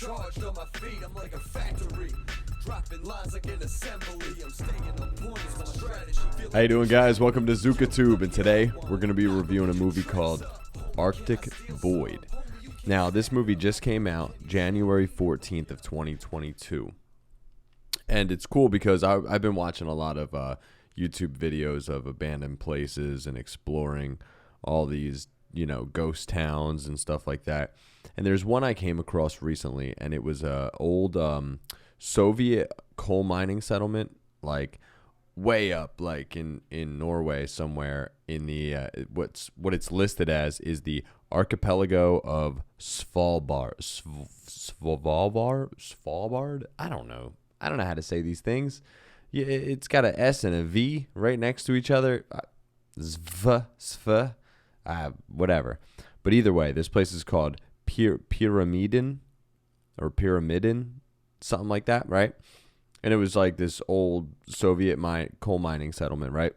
charged on my feet, I'm like a factory. Dropping lines like an assembly. I'm staying on point, it's my strategy. How you doing, guys? Welcome to ZukaTube, and today we're going to be reviewing a movie called Arctic Void. Now, this movie just came out January 14th of 2022. And it's cool because I've been watching a lot of YouTube videos of abandoned places and exploring all these, ghost towns and stuff like that. And there's one I came across recently, and it was a old Soviet coal mining settlement, like way up, like in Norway somewhere. In the what it's listed as is the archipelago of Svalbard. Svalbard. I don't know how to say these things. Yeah, it's got an S and a V right next to each other. Whatever. But either way, this place is called Pyramiden, something like that, right? And it was like this old Soviet coal mining settlement, right?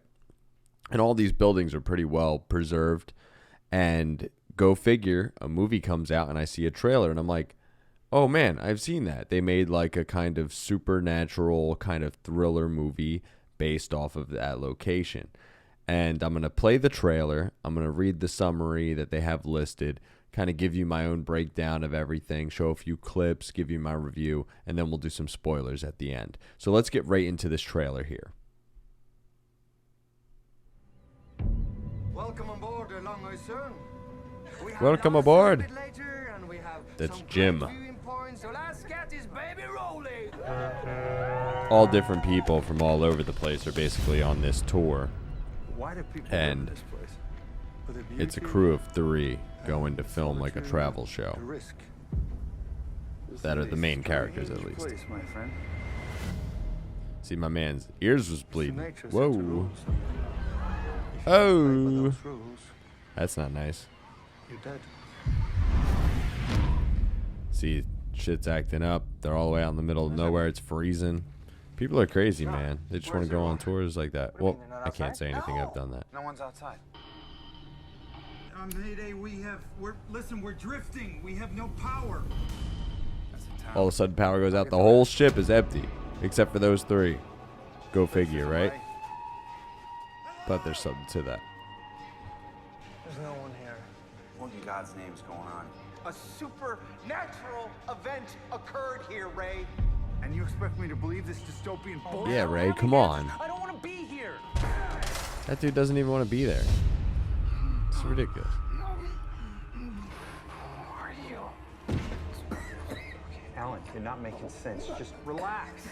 And all these buildings are pretty well preserved. And go figure, a movie comes out and I see a trailer and I'm like, oh man, I've seen that. They made like a kind of supernatural kind of thriller movie based off of that location. And I'm going to play the trailer. I'm going to read the summary that they have listed, kind of give you my own breakdown of everything, show a few clips, give you my review, and then we'll do some spoilers at the end. So let's get right into this trailer here. Welcome aboard, Longøysund. Welcome aboard. That's Jim. So let's get this baby rolling. All different people from all over the place are basically on this tour. Why do people And love this place? For the it's a beauty crew of 3 and going to film like a solitude, travel show. the risk. That are the main characters, at least. Place, my friend. See, my man's ears was bleeding. Nature sets the Whoa. rules. If you break by Oh. those rules, That's not nice. you're dead. See, shit's acting up. They're all the way out in the middle of nowhere. It's freezing. People are crazy, man. They just want to go on tours like that. Well, I can't say anything. I've done that. No one's outside. Mayday, we're drifting. We have no power. All of a sudden, power goes out. The whole ship is empty, except for those 3. Go figure, right? But there's something to that. There's no one here. What in God's name is going on? A supernatural event occurred here, Ray. And you expect me to believe this dystopian bullshit? Yeah, Ray, come on. I don't want to be here. That dude doesn't even want to be there. It's ridiculous. Alan, you're not making sense. Just relax.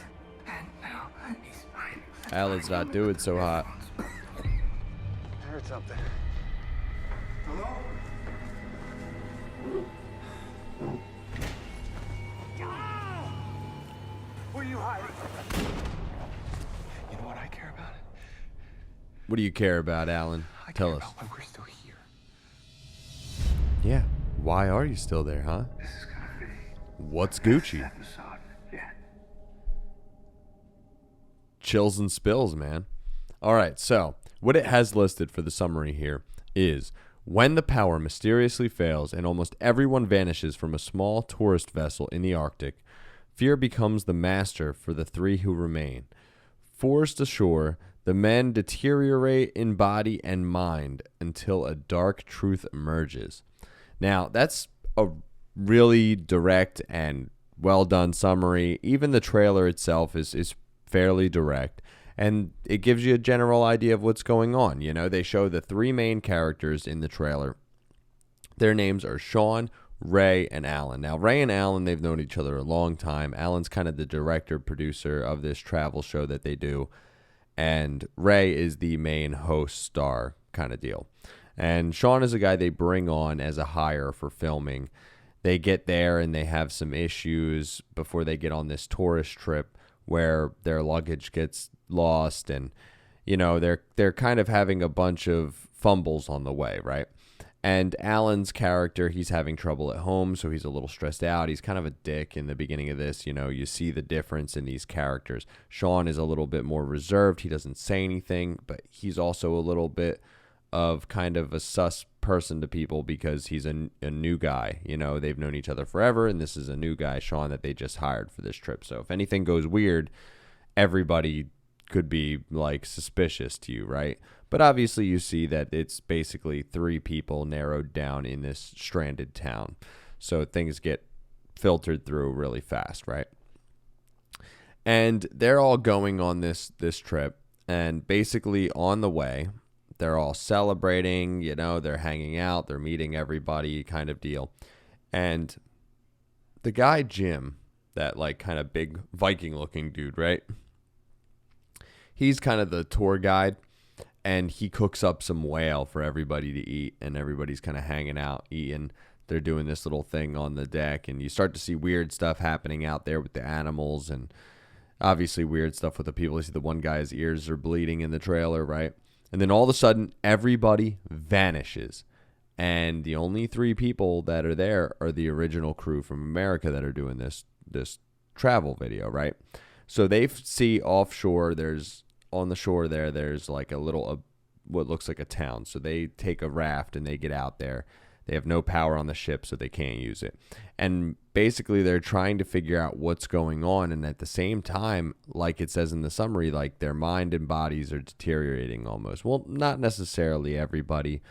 Alan's not doing so hot. I heard something. Hello? Where are you hiding? You know what I care about? What do you care about, Alan? I Tell care us. about why we're still here. Yeah. Why are you still there, huh? This is gonna be What's Gucci? episode. Yeah. Chills and spills, man. All right, so what it has listed for the summary here is when the power mysteriously fails and almost everyone vanishes from a small tourist vessel in the Arctic, fear becomes the master for the 3 who remain. Forced ashore, the men deteriorate in body and mind until a dark truth emerges. Now, that's a really direct and well done summary. Even the trailer itself is fairly direct, and it gives you a general idea of what's going on. They show the 3 main characters in the trailer. Their names are Sean, Ray, and Alan. Now, Ray and Alan, they've known each other a long time. Alan's kind of the director, producer of this travel show that they do, and Ray is the main host star kind of deal. And Sean is a guy they bring on as a hire for filming. They get there and they have some issues before they get on this tourist trip where their luggage gets lost, and they're kind of having a bunch of fumbles on the way, right? And Alan's character, he's having trouble at home, so he's a little stressed out. He's kind of a dick in the beginning of this. You see the difference in these characters. Sean is a little bit more reserved. He doesn't say anything, but he's also a little bit of kind of a person to people because he's a new guy. You know, they've known each other forever, and this is a new guy, Sean, that they just hired for this trip. So if anything goes weird, everybody could be like suspicious to you, right? But obviously you see that it's basically 3 people narrowed down in this stranded town. So things get filtered through really fast, right? And they're all going on this trip, and basically on the way, they're all celebrating, you know, they're hanging out, they're meeting everybody kind of deal. And the guy Jim, that like kind of big Viking looking dude, right? He's kind of the tour guide, and he cooks up some whale for everybody to eat, and everybody's kind of hanging out, eating. They're doing this little thing on the deck, and you start to see weird stuff happening out there with the animals, and obviously weird stuff with the people. You see the one guy's ears are bleeding in the trailer, right? And then all of a sudden, everybody vanishes. And the only 3 people that are there are the original crew from America that are doing this travel video, right? So they see offshore, on the shore there's like a little, what looks like a town. So they take a raft and they get out there. They have no power on the ship, so they can't use it. And basically, they're trying to figure out what's going on. And at the same time, like it says in the summary, like their mind and bodies are deteriorating almost. Well, not necessarily everybody.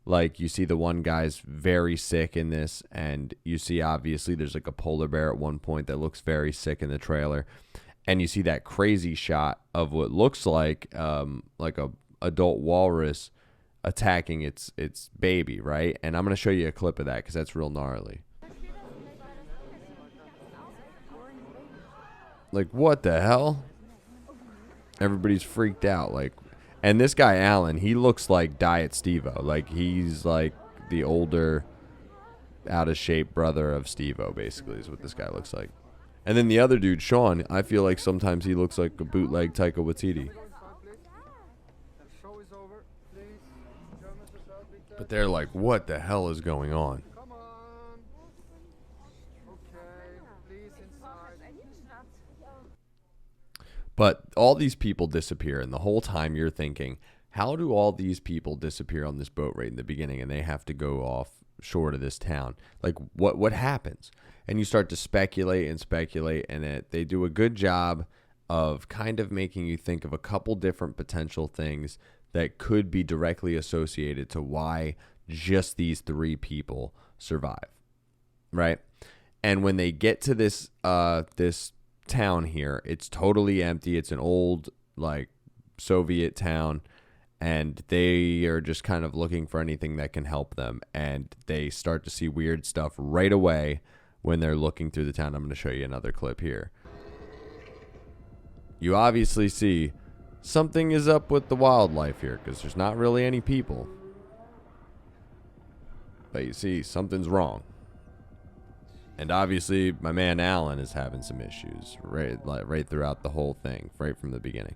Like you see the one guy's very sick in this. And you see, obviously, there's like a polar bear at one point that looks very sick in the trailer. And you see that crazy shot of what looks like a adult walrus attacking its baby, right? And I'm going to show you a clip of that because that's real gnarly. Like, what the hell? Everybody's freaked out. Like, and this guy, Alan, he looks like Diet Steve-O. Like, he's like the older, out-of-shape brother of Steve-O, basically, is what this guy looks like. And then the other dude, Sean, I feel like sometimes he looks like a bootleg Taika Waititi. But they're like, what the hell is going on? Come on. Okay, please inside. But all these people disappear, and the whole time you're thinking, how do all these people disappear on this boat right in the beginning, and they have to go offshore to this town? Like, what happens? And you start to speculate, and they do a good job of kind of making you think of a couple different potential things that could be directly associated to why just these 3 people survive, right? And when they get to this town here, it's totally empty. It's an old like Soviet town, and they are just kind of looking for anything that can help them. And they start to see weird stuff right away when they're looking through the town. I'm going to show you another clip here. You obviously see something is up with the wildlife here because there's not really any people. But you see, something's wrong. And obviously, my man Alan is having some issues right throughout the whole thing, right from the beginning.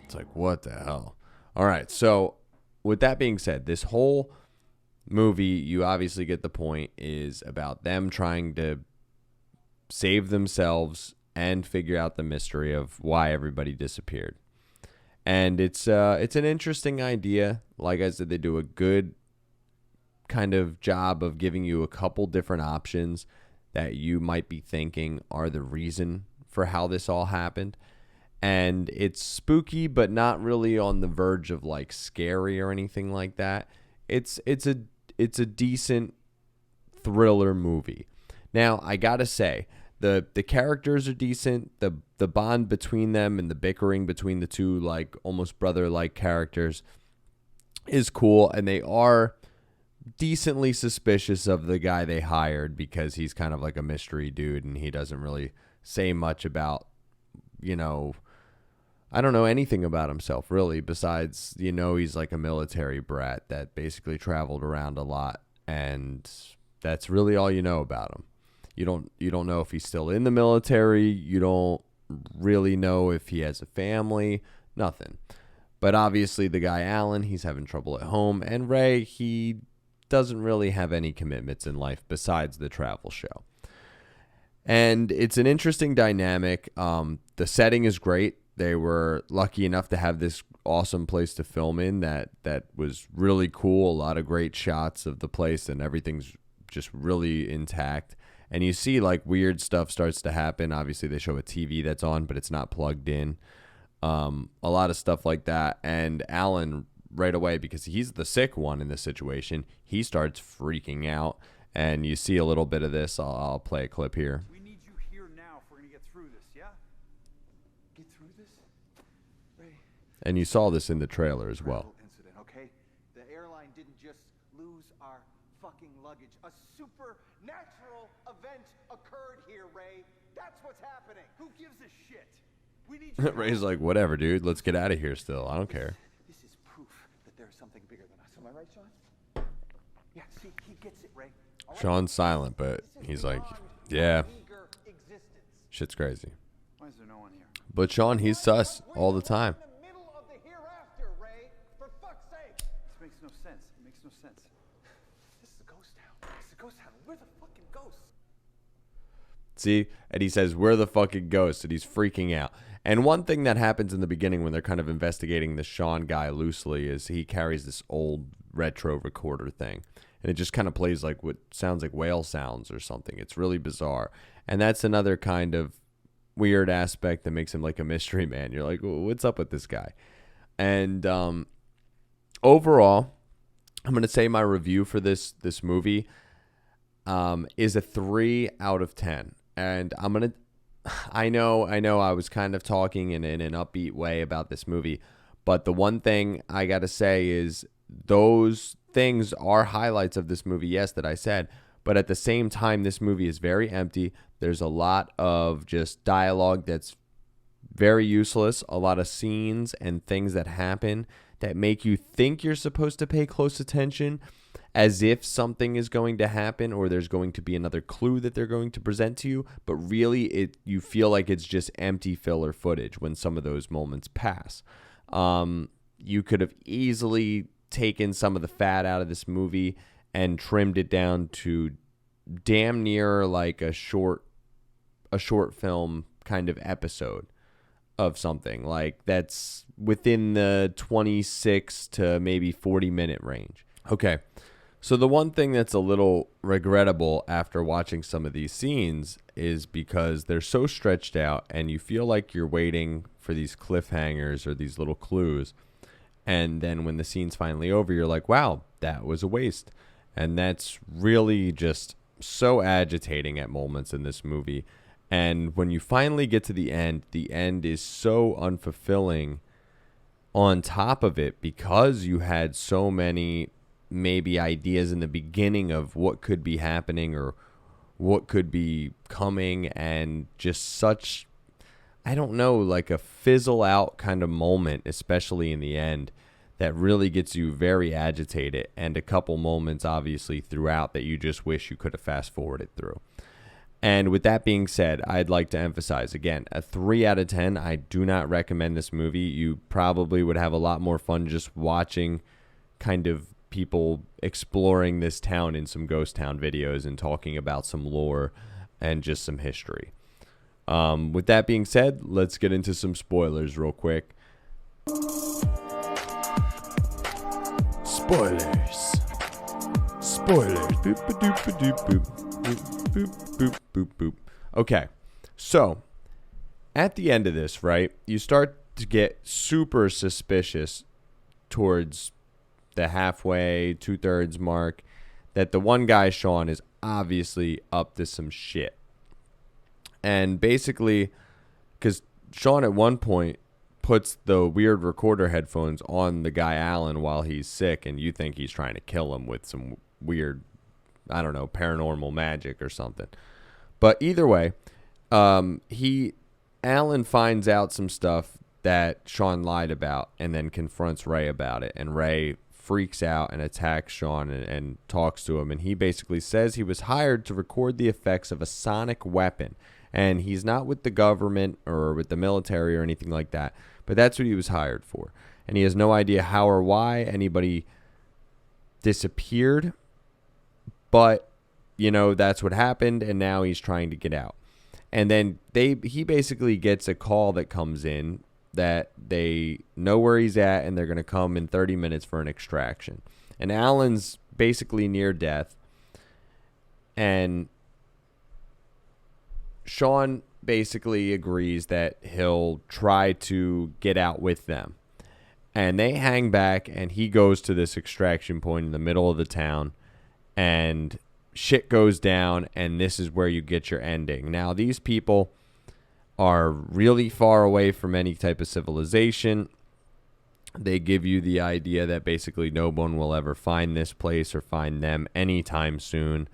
It's like, what the hell? All right, so with that being said, this whole movie, you obviously get the point, is about them trying to save themselves and figure out the mystery of why everybody disappeared. And it's an interesting idea. Like I said, they do a good kind of job of giving you a couple different options that you might be thinking are the reason for how this all happened. And it's spooky, but not really on the verge of like scary or anything like that. It's a decent thriller movie. Now, I gotta say, the characters are decent. The bond between them and the bickering between the two like almost brother-like characters is cool, and they are decently suspicious of the guy they hired because he's kind of like a mystery dude and he doesn't really say much about, I don't know anything about himself really besides, he's like a military brat that basically traveled around a lot, and that's really all you know about him. You don't know if he's still in the military. You don't really know if he has a family, nothing. But obviously the guy Alan, he's having trouble at home, and Ray, he doesn't really have any commitments in life besides the travel show. And it's an interesting dynamic. The setting is great. They were lucky enough to have this awesome place to film in that was really cool. A lot of great shots of the place, and everything's just really intact. And you see like weird stuff starts to happen. Obviously, they show a TV that's on, but it's not plugged in. A lot of stuff like that. And Alan, right away, because he's the sick one in this situation, he starts freaking out. And you see a little bit of this. I'll play a clip here. We need you here now if we're gonna get through this, yeah? Get through this? Ray. And you saw this in the trailer as well. Incident, okay? The airline didn't just lose our fucking luggage. A supernatural event occurred here, Ray. That's what's happening. Who gives a shit? We need you. Ray's like, whatever, dude. Let's get out of here still. I don't care. This is proof that there's something bigger than us. Am I right, Sean? Yeah, see, he gets it, Ray. All right? Sean's silent, but This is he's like, beyond yeah, our meager existence. shit's crazy. Why is there no one here? But Sean, he's sus all the time. We're in the middle of the hereafter, Ray. For fuck's sake. This makes no sense. It makes no sense. This is a ghost town. This is a ghost town. We're the fucking ghosts. See? And he says, we're the fucking ghosts, and he's freaking out. And one thing that happens in the beginning when they're kind of investigating the Sean guy loosely is he carries this old retro recorder thing. And it just kind of plays like what sounds like whale sounds or something. It's really bizarre. And that's another kind of weird aspect that makes him like a mystery man. You're like, what's up with this guy? And overall, I'm going to say my review for this movie is a 3 out of 10. And I'm going to, I know I was kind of talking in an upbeat way about this movie, but the one thing I got to say is those things are highlights of this movie, yes, that I said, but at the same time, this movie is very empty. There's a lot of just dialogue that's very useless, a lot of scenes and things that happen that make you think you're supposed to pay close attention, as if something is going to happen or there's going to be another clue that they're going to present to you, but really you feel like it's just empty filler footage when some of those moments pass. You could have easily taken some of the fat out of this movie and trimmed it down to damn near like a short film kind of episode of something like that's within the 26 to maybe 40-minute range. Okay. So the one thing that's a little regrettable after watching some of these scenes is because they're so stretched out and you feel like you're waiting for these cliffhangers or these little clues. And then when the scene's finally over, you're like, wow, that was a waste. And that's really just so agitating at moments in this movie. And when you finally get to the end is so unfulfilling on top of it because you had so many maybe ideas in the beginning of what could be happening or what could be coming, and just such, I don't know, like a fizzle out kind of moment, especially in the end, that really gets you very agitated, and a couple moments obviously throughout that you just wish you could have fast forwarded through. And with that being said, I'd like to emphasize again, a 3 out of 10. I do not recommend this movie. You probably would have a lot more fun just watching kind of people exploring this town in some ghost town videos and talking about some lore and just some history. With that being said, let's get into some spoilers real quick. Spoilers. Boop, ba-doop, ba-doop, boop. Boop, boop, boop, boop, boop. Okay, so at the end of this, right, you start to get super suspicious towards the halfway, 2/3 mark, that the one guy, Sean, is obviously up to some shit. And basically, because Sean at one point puts the weird recorder headphones on the guy Alan while he's sick, and you think he's trying to kill him with some weird, I don't know, paranormal magic or something. But either way, Alan finds out some stuff that Sean lied about and then confronts Ray about it. And Ray freaks out and attacks Sean and talks to him. And he basically says he was hired to record the effects of a sonic weapon. And he's not with the government or with the military or anything like that. But that's what he was hired for. And he has no idea how or why anybody disappeared. But, you know, that's what happened. And now he's trying to get out. And then he basically gets a call that comes in that they know where he's at and they're going to come in 30 minutes for an extraction. And Alan's basically near death. And Sean basically agrees that he'll try to get out with them. And they hang back, and he goes to this extraction point in the middle of the town. And shit goes down, and this is where you get your ending. Now, these people are really far away from any type of civilization. They give you the idea that basically no one will ever find this place or find them anytime soon,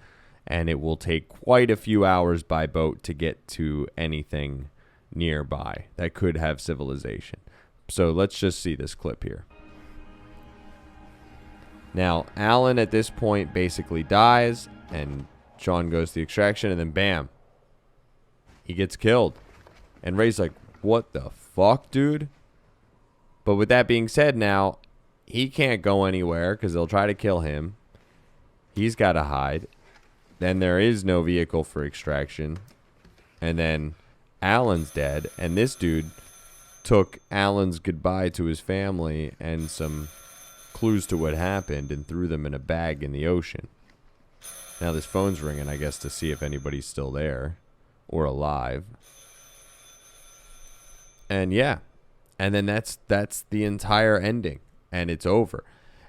and it will take quite a few hours by boat to get to anything nearby that could have civilization. So let's just see this clip here. Now, Alan at this point basically dies, and Sean goes to the extraction, and then bam, he gets killed. And Ray's like, what the fuck, dude? But with that being said, now, he can't go anywhere because they'll try to kill him. He's got to hide. Then there is no vehicle for extraction. And then Alan's dead. And this dude took Alan's goodbye to his family and some clues to what happened and threw them in a bag in the ocean. Now this phone's ringing, I guess, to see if anybody's still there or alive. And yeah, and then that's the entire ending, and it's over.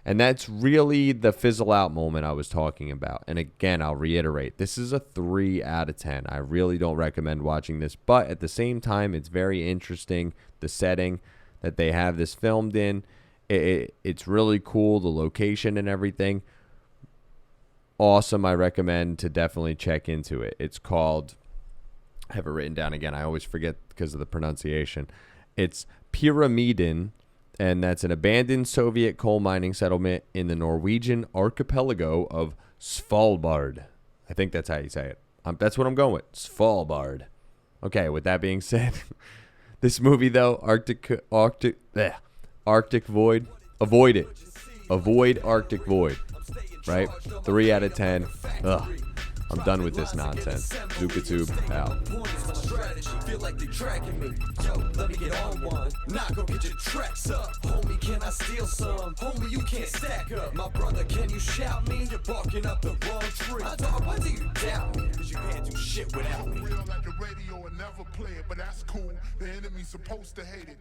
And that's really the fizzle out moment I was talking about. And again, I'll reiterate, this is a 3 out of 10. I really don't recommend watching this, but at the same time, it's very interesting, the setting that they have this filmed in. It's really cool, the location and everything. Awesome. I recommend to definitely check into it. It's called, I have it written down again, I always forget because of the pronunciation. It's Pyramiden, and that's an abandoned Soviet coal mining settlement in the Norwegian archipelago of Svalbard. I think that's how you say it. That's what I'm going with, Svalbard. Okay, with that being said, this movie though, Arctic Void, avoid it. Avoid Arctic Void. Right? 3 out of 10. Ugh. I'm done with this nonsense. ZukaTube out. Feel like they tracking me. Yo, let me get on one. Knock, go get your tracks up. Homie, can I steal some? Homie, you can't stack up. My brother, can you shout me? You're barking up the wrong tree. My dog, why do you doubt me? Cause you can't do shit without me. Real like the radio and never play it, but that's cool. The enemy's supposed to hate it.